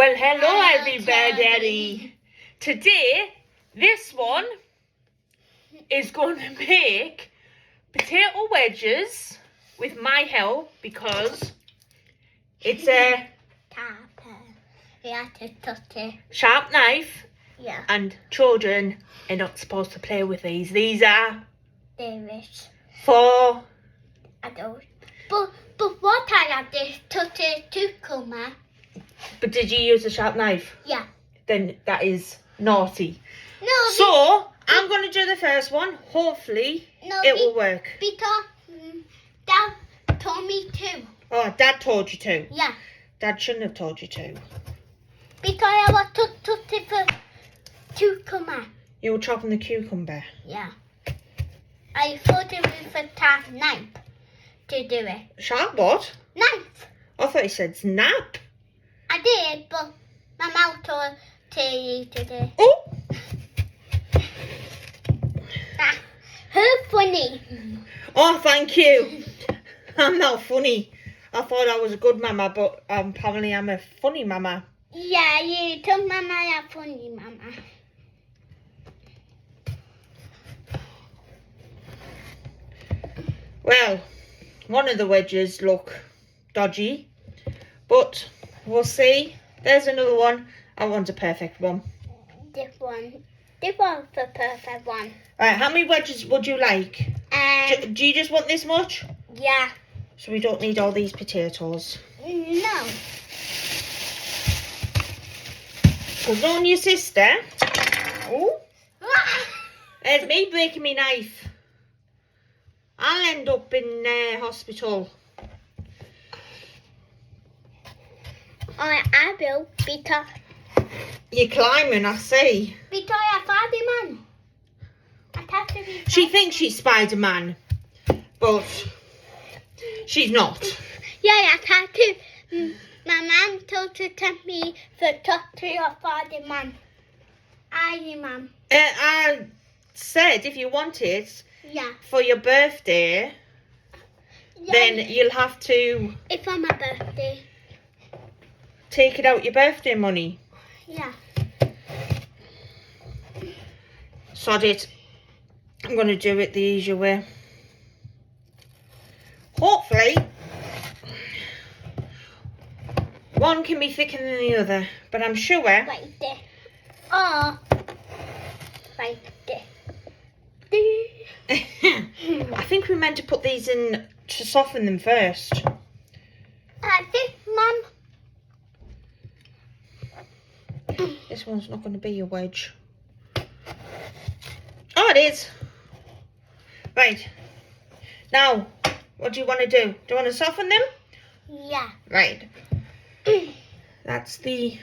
Well, hello everybody. Today, this one is going to make potato wedges with my help because it's a sharp knife. Yeah. And children are not supposed to play with these. These are Davis. for Adults. But what I have this cucumber. But did you use a sharp knife? Yeah. Then that is naughty. No. So I'm going to do the first one. Hopefully it will work. Because Dad told me to. Oh, Dad told you to. Yeah. Dad shouldn't have told you to. Because I was to cucumber. You were chopping the cucumber. Yeah. I thought it was a tough knife to do it. Sharp what? Knife. I thought you said snap. I did, but my mouth told you to do it. Oh! Her funny. Oh, thank you. I'm not funny. I thought I was a good mama, but apparently I'm a funny mama. Yeah, you told Mama you're funny, Mama. Well, one of the wedges look dodgy, but we'll see. There's another one. I want a perfect one. This one's the perfect one. Alright, how many wedges would you like? Do you just want this much? Yeah. So we don't need all these potatoes. No. Because on your sister. Oh, there's me breaking my knife. I'll end up in hospital. I will because You're climbing, I see. I'm Spider-Man. I have to be. She thinks she's Spider-Man, but she's not. Yeah, I have to. My mum told to take me to talk to your Spider-Man. Iron Man. I said if you want it Yeah. for your birthday, Yeah. then you'll have to It's for my birthday. take it out your birthday money. Yeah. Sod it. I'm going to do it the easier way. Hopefully, one can be thicker than the other, but I'm sure. Right there. Oh. Right there. I think we meant to put these in to soften them first. I think, Mum. This one's not going to be a wedge. Oh, it is. Right. Now, what do you want to do? Do you want to soften them? Yeah. Right. That's the